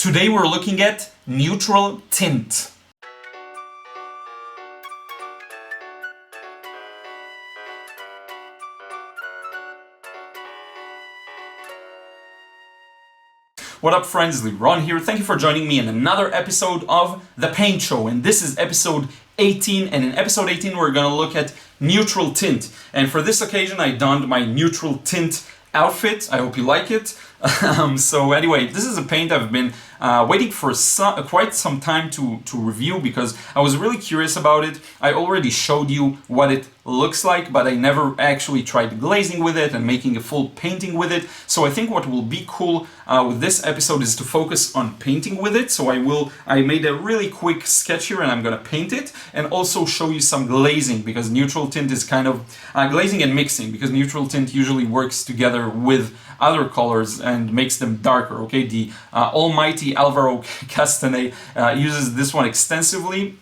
Today we're looking at Neutral Tint. What up friends, Ron here. Thank you for joining me in another episode of The Paint Show. And this is episode 18, and in episode 18 we're going to look at Neutral Tint. And for this occasion I donned my Neutral Tint outfit. I hope you like it. So anyway, this is a paint I've been waiting for quite some time to review because I was really curious about it. I already showed you what it looks like, but I never actually tried glazing with it and making a full painting with it. So I think what will be cool with this episode is to focus on painting with it. So I made a really quick sketch here and I'm gonna paint it and also show you some glazing, because neutral tint is kind of glazing and mixing, because neutral tint usually works together with other colors and makes them darker. Okay, the almighty Alvaro Castagnet uses this one extensively.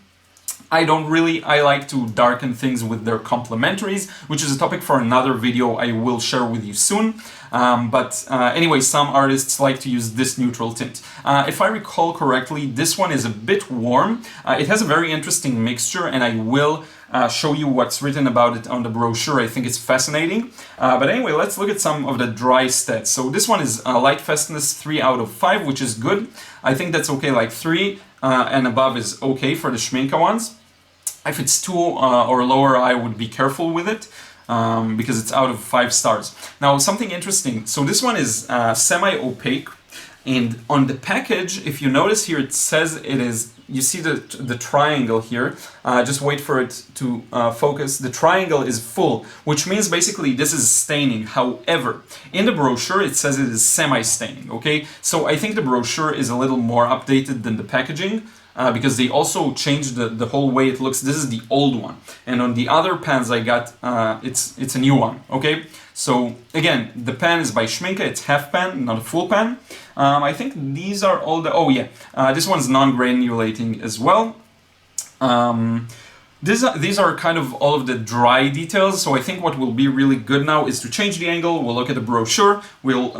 I like to darken things with their complementaries, which is a topic for another video I will share with you soon. Anyway, some artists like to use this neutral tint. If I recall correctly, this one is a bit warm. It has a very interesting mixture, and I will show you what's written about it on the brochure. I think it's fascinating. But anyway, let's look at some of the dry stats. So this one is Lightfastness 3 out of 5, which is good. I think that's okay, like 3 and above is okay for the Schmincke ones. If it's 2 or lower, I would be careful with it. Because it's out of 5 stars. Now, something interesting. So this one is semi-opaque, and on the package, if you notice here, it says it is. You see the triangle here. Just wait for it to focus. The triangle is full, which means basically this is staining. However, in the brochure, it says it is semi-staining. Okay, so I think the brochure is a little more updated than the packaging. Because they also changed the whole way it looks. This is the old one, and on the other pans I got, it's a new one. Okay, so again, the pan is by Schmincke. It's half pan, not a full pan. I think these are all the. Oh yeah, this one's non-granulating as well. These are kind of all of the dry details, so I think what will be really good now is to change the angle. We'll look at the brochure, we'll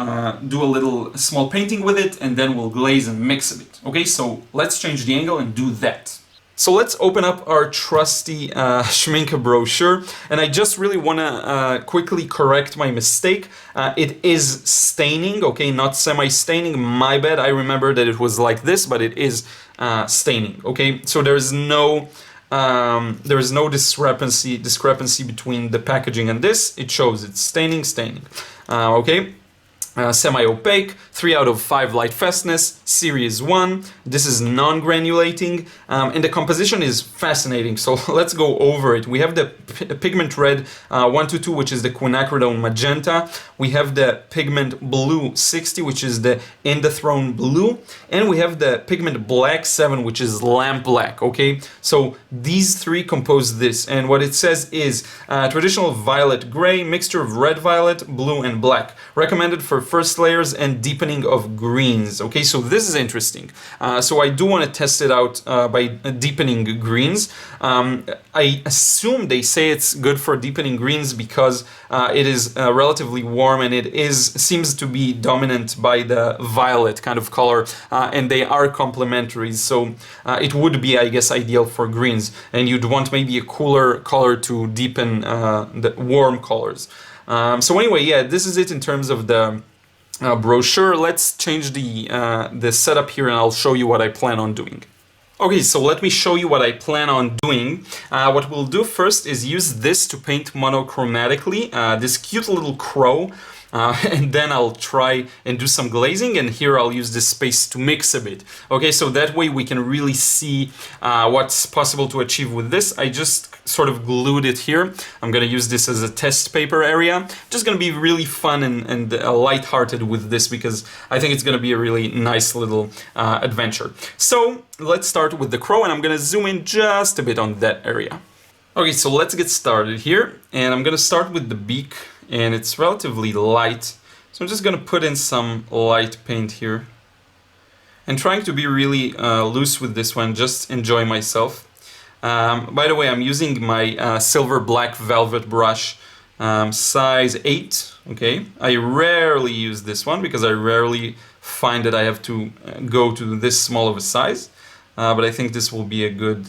do a little small painting with it, and then we'll glaze and mix a bit. Okay, so let's change the angle and do that. So let's open up our trusty Schmincke brochure, and I just really want to quickly correct my mistake. It is staining, okay, not semi-staining. My bad, I remember that it was like this, but it is staining, okay? So there is no discrepancy between the packaging and this. It shows it's staining. Okay. Semi-opaque, 3 out of 5 Lightfastness, Series 1. This is non-granulating, and the composition is fascinating, so let's go over it. We have the pigment red 122, which is the Quinacridone magenta. We have the pigment blue 60, which is the Indanthrone blue, and we have the pigment black 7, which is lamp black. Okay, so these three compose this, and what it says is traditional violet gray, mixture of red violet, blue and black, recommended for first layers and deepening of greens. Okay, so this is interesting. So I do want to test it out by deepening greens. I assume they say it's good for deepening greens because it is relatively warm, and it seems to be dominant by the violet kind of color, and they are complementary, so it would be, I guess, ideal for greens, and you'd want maybe a cooler color to deepen the warm colors. So anyway, yeah, this is it in terms of the brochure. Let's change the setup here, and I'll show you what I plan on doing. Okay, so let me show you what I plan on doing. What we'll do first is use this to paint monochromatically, this cute little crow. And then I'll try and do some glazing, and here I'll use this space to mix a bit. Okay, so that way we can really see what's possible to achieve with this. I just sort of glued it here. I'm gonna use this as a test paper area. Just gonna be really fun and light-hearted with this, because I think it's gonna be a really nice little adventure. So let's start with the crow, and I'm gonna zoom in just a bit on that area. Okay, so let's get started here, and I'm gonna start with the beak, and it's relatively light, so I'm just gonna put in some light paint here, and trying to be really loose with this one, just enjoy myself. By the way, I'm using my silver black velvet brush, size 8. Okay, I rarely use this one because I rarely find that I have to go to this small of a size. But I think this will be a good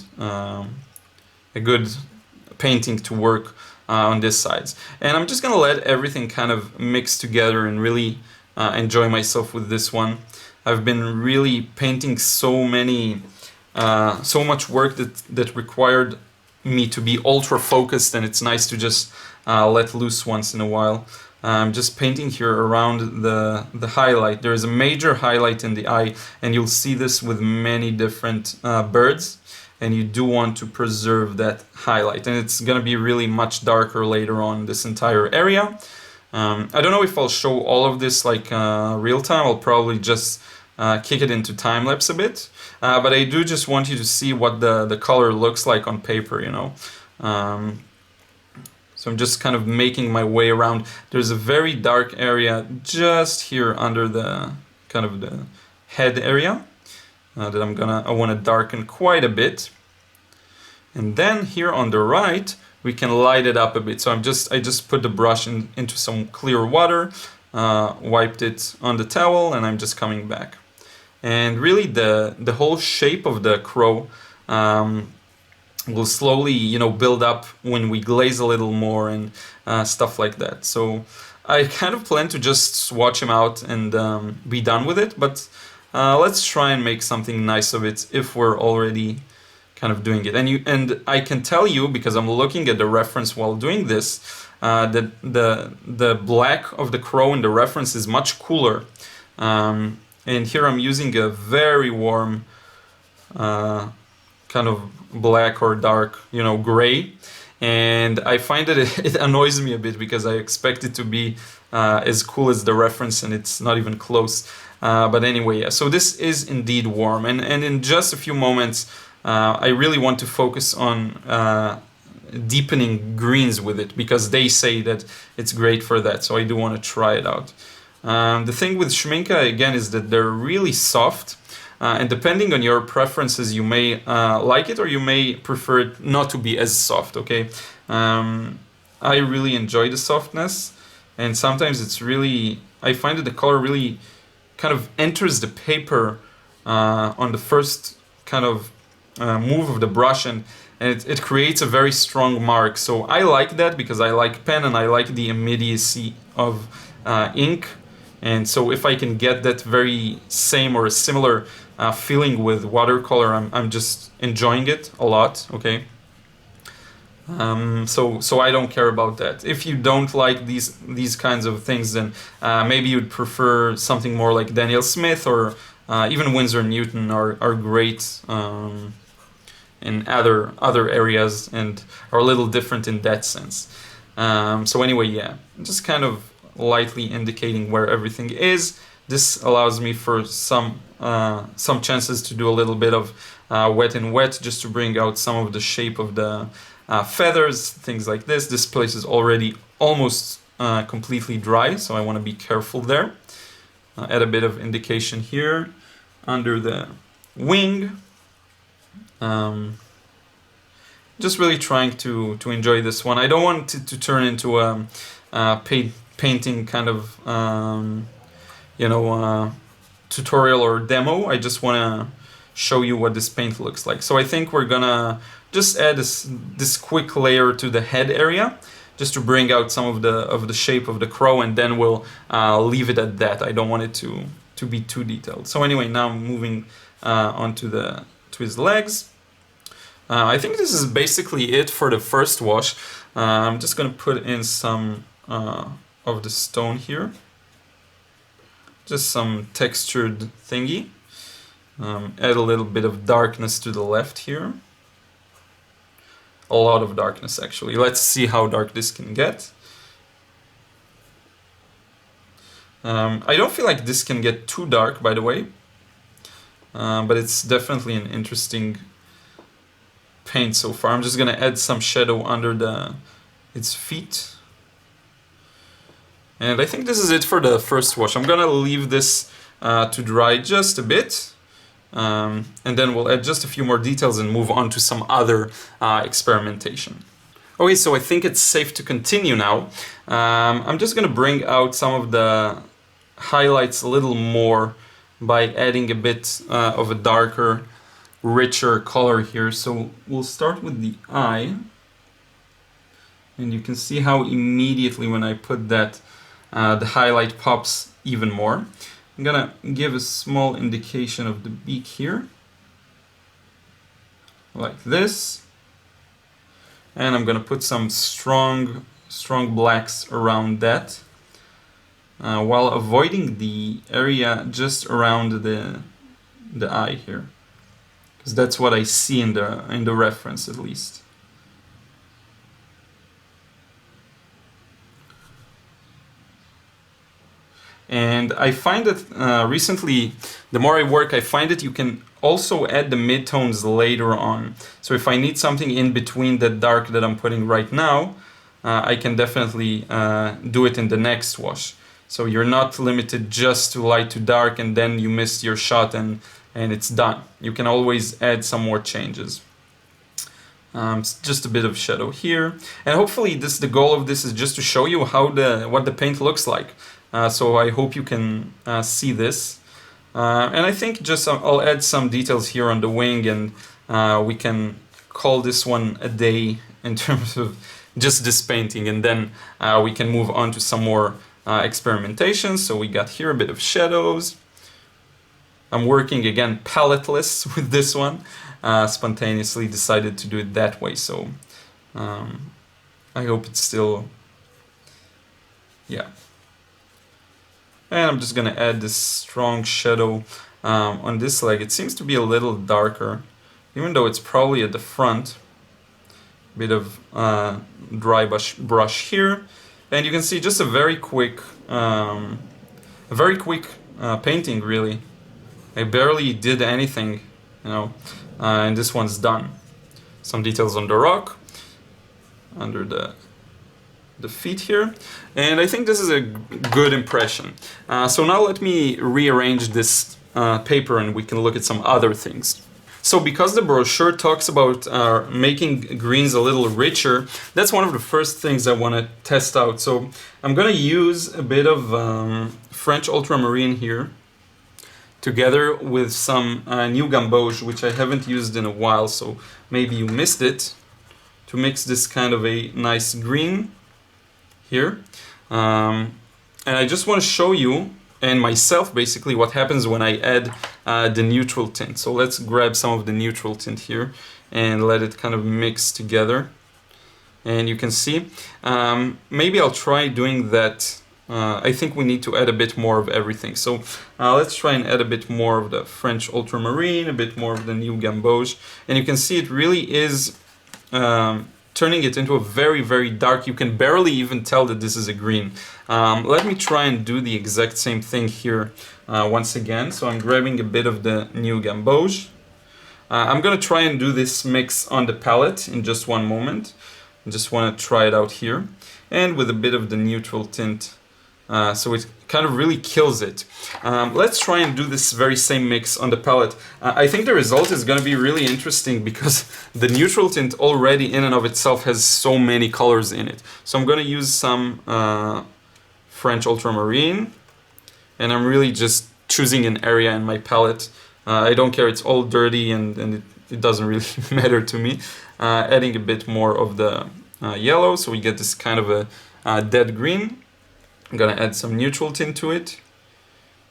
painting to work on this sides. And I'm just gonna let everything kind of mix together and really enjoy myself with this one. I've been really painting so much work that required me to be ultra focused, and it's nice to just let loose once in a while. I'm just painting here around the highlight. There is a major highlight in the eye, and you'll see this with many different birds, and you do want to preserve that highlight, and it's gonna be really much darker later on this entire area. I don't know if I'll show all of this like real time. I'll probably just kick it into time-lapse a bit, but I do just want you to see what the color looks like on paper, you know. So I'm just kind of making my way around. There's a very dark area just here under the kind of the head area that I want to darken quite a bit. And then here on the right, we can light it up a bit. So I just put the brush into some clear water, wiped it on the towel, and I'm just coming back. And really the whole shape of the crow will slowly, you know, build up when we glaze a little more and stuff like that. So I kind of plan to just swatch him out and be done with it, but let's try and make something nice of it if we're already kind of doing it. And I can tell you, because I'm looking at the reference while doing this, that the black of the crow in the reference is much cooler. And here I'm using a very warm kind of black or dark, you know, gray. And I find that it annoys me a bit because I expect it to be as cool as the reference, and it's not even close. But anyway, yeah, so this is indeed warm. And in just a few moments, I really want to focus on deepening greens with it, because they say that it's great for that. So I do want to try it out. The thing with Schmincke, again, is that they're really soft, and depending on your preferences, you may like it or you may prefer it not to be as soft, okay? I really enjoy the softness, and sometimes it's really, I find that the color really kind of enters the paper on the first kind of move of the brush, and it creates a very strong mark. So I like that because I like pen and I like the immediacy of ink. And so if I can get that very same or a similar feeling with watercolor, I'm just enjoying it a lot, okay? So I don't care about that. If you don't like these kinds of things, then maybe you'd prefer something more like Daniel Smith or even Winsor Newton are great in other areas and are a little different in that sense. So anyway, yeah, just kind of lightly indicating where everything is. This allows me for some chances to do a little bit of wet and wet, just to bring out some of the shape of the feathers, things like this. This place is already almost completely dry, so I want to be careful there. Add a bit of indication here under the wing. Just really trying to enjoy this one. I don't want it to turn into a painting kind of tutorial or demo. I just want to show you what this paint looks like. So I think we're gonna just add this quick layer to the head area, just to bring out some of the shape of the crow, and then we'll leave it at that. I don't want it to be too detailed. So anyway, now moving on to his legs. I think this is basically it for the first wash. I'm just gonna put in some of the stone here, just some textured thingy. Add a little bit of darkness to the left here, a lot of darkness actually. Let's see how dark this can get. I don't feel like this can get too dark, by the way, but it's definitely an interesting paint so far. I'm just gonna add some shadow under its feet. And I think this is it for the first wash. I'm gonna leave this to dry just a bit, and then we'll add just a few more details and move on to some other experimentation. Okay, so I think it's safe to continue now. I'm just gonna bring out some of the highlights a little more by adding a bit of a darker, richer color here. So we'll start with the eye. And you can see how immediately when I put that, the highlight pops even more. I'm gonna give a small indication of the beak here, like this. And I'm gonna put some strong blacks around that, while avoiding the area just around the eye here, because that's what I see in the reference at least. And I find that recently, the more I work, I find that you can also add the midtones later on. So if I need something in between the dark that I'm putting right now, I can definitely do it in the next wash. So you're not limited just to light to dark and then you missed your shot and it's done. You can always add some more changes. Just a bit of shadow here. And hopefully the goal of this is just to show you how what the paint looks like. So I hope you can see this. And I think just I'll add some details here on the wing, and we can call this one a day in terms of just this painting, and then we can move on to some more experimentation. So we got here a bit of shadows. I'm working again paletteless with this one. Spontaneously decided to do it that way, so I hope it's still, yeah. And I'm just gonna add this strong shadow on this leg. It seems to be a little darker, even though it's probably at the front. Bit of dry brush here, and you can see just a very quick painting. Really, I barely did anything, you know, and this one's done. Some details on the rock, under the feet here, and I think this is a good impression. So now let me rearrange this paper and we can look at some other things. So because the brochure talks about making greens a little richer, that's one of the first things I want to test out. So I'm going to use a bit of French ultramarine here, together with some new gamboge, which I haven't used in a while, so maybe you missed it, to mix this kind of a nice green here. And I just want to show you and myself basically what happens when I add the neutral tint. So let's grab some of the neutral tint here and let it kind of mix together. And you can see, maybe I'll try doing that. I think we need to add a bit more of everything. So let's try and add a bit more of the French ultramarine, a bit more of the new gamboge. And you can see it really is turning it into a very, very dark. You can barely even tell that this is a green. Let me try and do the exact same thing here once again. So I'm grabbing a bit of the new gamboge. I'm gonna try and do this mix on the palette in just one moment. I just want to try it out here. And with a bit of the neutral tint, so it kind of really kills it. Let's try and do this very same mix on the palette. I think the result is going to be really interesting because the neutral tint already in and of itself has so many colors in it. So I'm going to use some French ultramarine, and I'm really just choosing an area in my palette. I don't care, it's all dirty and it doesn't really matter to me. Adding a bit more of the yellow, so we get this kind of a dead green. I'm gonna add some neutral tint to it,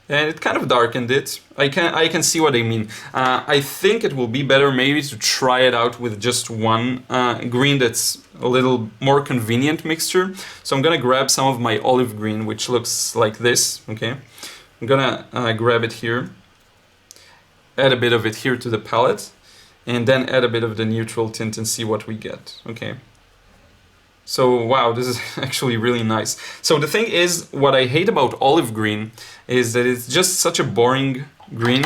and it kind of darkened it. I can see what I mean. I think it will be better maybe to try it out with just one green that's a little more convenient mixture. So I'm gonna grab some of my olive green, which looks like this. Okay, I'm gonna grab it here, add a bit of it here to the palette, and then add a bit of the neutral tint and see what we get. Okay. So wow, this is actually really nice. So the thing is, what I hate about olive green is that it's just such a boring green,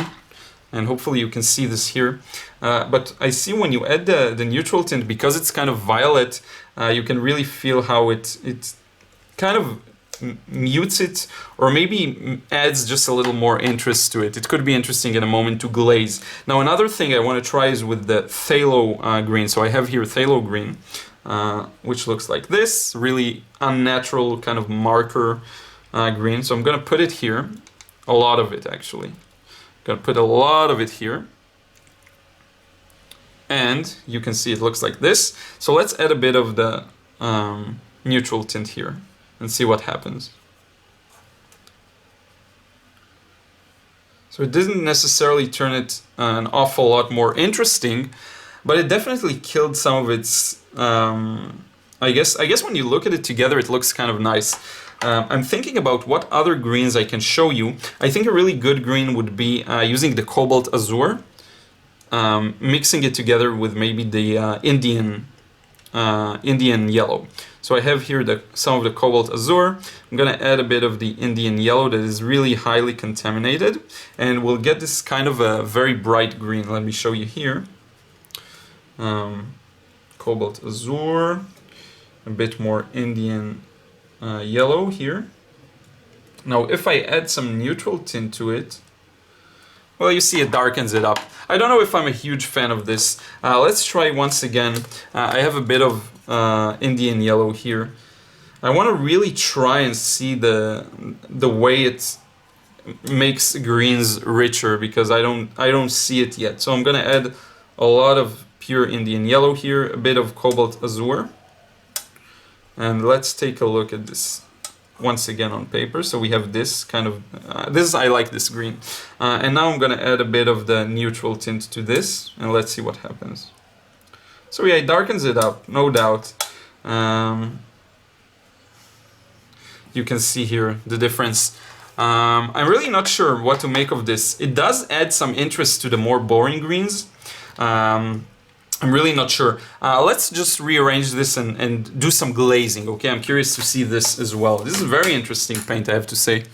and hopefully you can see this here. But I see when you add the neutral tint, because it's kind of violet, you can really feel how it kind of mutes it, or maybe adds just a little more interest to it. It could be interesting in a moment to glaze. Now another thing I want to try is with the phthalo green. So I have here phthalo green, which looks like this, really unnatural kind of marker green. So I'm gonna put it here, a lot of it actually. Gonna put a lot of it here. And you can see it looks like this. So let's add a bit of the neutral tint here and see what happens. So it didn't necessarily turn it an awful lot more interesting, but it definitely killed some of its, I guess when you look at it together, it looks kind of nice. I'm thinking about what other greens I can show you. I think a really good green would be using the cobalt azure, mixing it together with maybe the Indian yellow. So I have here some of the cobalt azure. I'm gonna add a bit of the Indian yellow that is really highly contaminated, and we'll get this kind of a very bright green. Let me show you here. Cobalt azure, a bit more Indian yellow here. Now if I add some neutral tint to it, well, you see it darkens it up. I don't know if I'm a huge fan of this. Let's try once again. I have a bit of Indian yellow here. I want to really try and see the way it makes greens richer, because I don't see it yet. So I'm gonna add a lot of pure Indian yellow here, a bit of cobalt azure, and let's take a look at this once again on paper. So we have this kind of, I like this green. And now I'm gonna add a bit of the neutral tint to this, and let's see what happens. So yeah, it darkens it up, no doubt. You can see here the difference. I'm really not sure what to make of this. It does add some interest to the more boring greens. I'm really not sure. Let's just rearrange this and do some glazing, okay? I'm curious to see this as well. This is a very interesting paint, I have to say.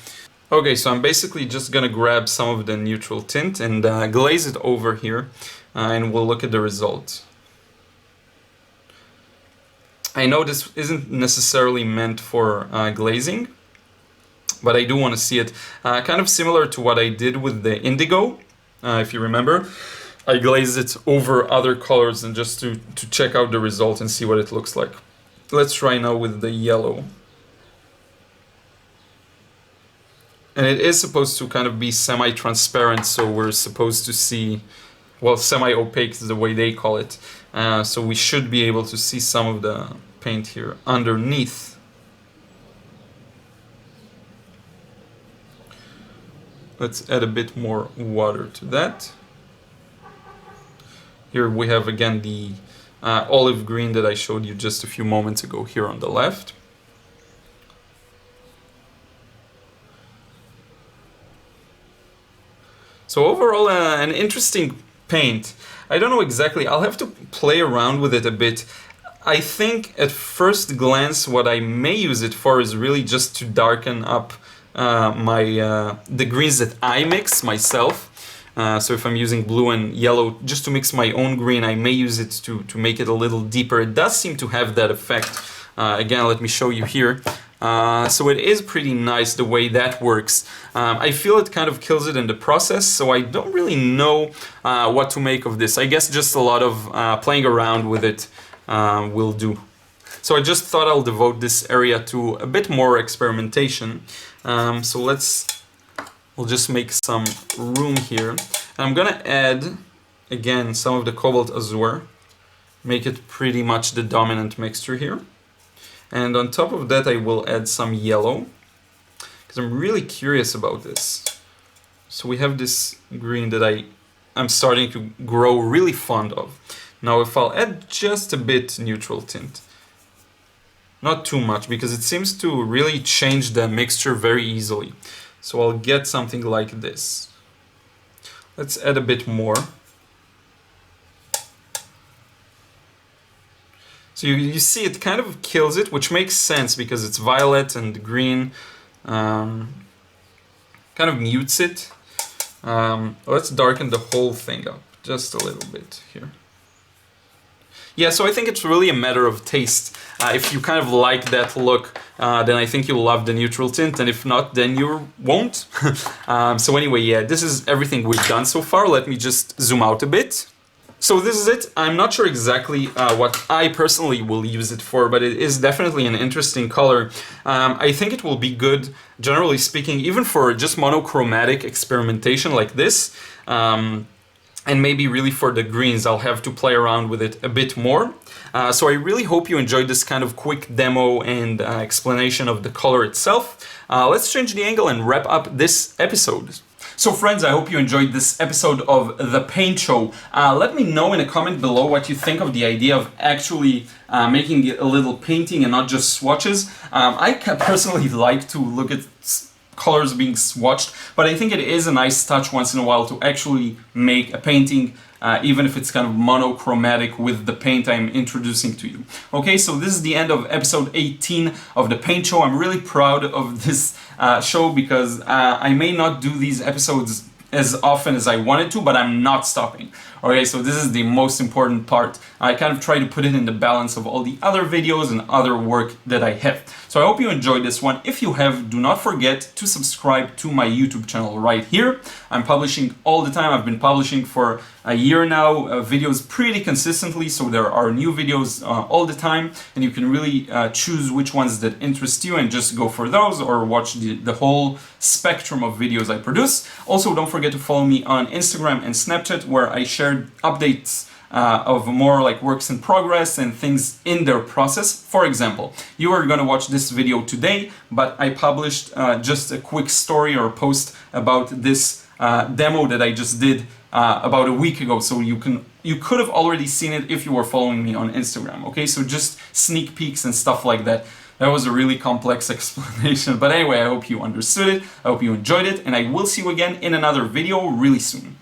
Okay, so I'm basically just gonna grab some of the neutral tint and glaze it over here, and we'll look at the result. I know this isn't necessarily meant for glazing, but I do want to see it. Kind of similar to what I did with the indigo, if you remember. I glazed it over other colors and just to check out the result and see what it looks like. Let's try now with the yellow. And it is supposed to kind of be semi-transparent, so we're supposed to see, well, semi-opaque is the way they call it. So we should be able to see some of the paint here underneath. Let's add a bit more water to that. Here we have again the olive green that I showed you just a few moments ago here on the left. So overall an interesting paint. I don't know exactly, I'll have to play around with it a bit. I think at first glance what I may use it for is really just to darken up the greens that I mix myself. So if I'm using blue and yellow just to mix my own green, I may use it to make it a little deeper. It does seem to have that effect. Again, let me show you here. So it is pretty nice the way that works. I feel it kind of kills it in the process, so I don't really know what to make of this. I guess just a lot of playing around with it will do. So I just thought I'll devote this area to a bit more experimentation. So we'll just make some room here. And I'm gonna add, again, some of the cobalt azure. Make it pretty much the dominant mixture here. And on top of that I will add some yellow, because I'm really curious about this. So we have this green that I'm starting to grow really fond of. Now if I'll add just a bit neutral tint, not too much, because it seems to really change the mixture very easily. So I'll get something like this. Let's add a bit more. So you see it kind of kills it, which makes sense because it's violet and green. Kind of mutes it. Let's darken the whole thing up just a little bit here. Yeah, so I think it's really a matter of taste. If you kind of like that look, then I think you'll love the neutral tint, and if not, then you won't. So anyway, yeah, this is everything we've done so far. Let me just zoom out a bit. So this is it. I'm not sure exactly what I personally will use it for, but it is definitely an interesting color. I think it will be good, generally speaking, even for just monochromatic experimentation like this. And maybe really for the greens, I'll have to play around with it a bit more. So I really hope you enjoyed this kind of quick demo and explanation of the color itself. Let's change the angle and wrap up this episode. So friends, I hope you enjoyed this episode of The Paint Show. Let me know in a comment below what you think of the idea of actually making a little painting and not just swatches. I personally like to look at colors being swatched, but I think it is a nice touch once in a while to actually make a painting, even if it's kind of monochromatic with the paint I'm introducing to you. Okay, so this is the end of episode 18 of The Paint Show. I'm really proud of this show because I may not do these episodes as often as I wanted to, but I'm not stopping. Okay, so this is the most important part. I kind of try to put it in the balance of all the other videos and other work that I have. So I hope you enjoyed this one. If you have, do not forget to subscribe to my YouTube channel right here. I'm publishing all the time. I've been publishing for a year now, videos pretty consistently, so there are new videos all the time, and you can really choose which ones that interest you and just go for those, or watch the whole spectrum of videos I produce. Also, don't forget to follow me on Instagram and Snapchat, where I share updates of more like works in progress and things in their process. For example, you are going to watch this video today, but I published just a quick story or post about this demo that I just did about a week ago, so you could have already seen it if you were following me on Instagram. Okay, so just sneak peeks and stuff like that. That was a really complex explanation, but anyway, I hope you understood it, I hope you enjoyed it, and I will see you again in another video really soon.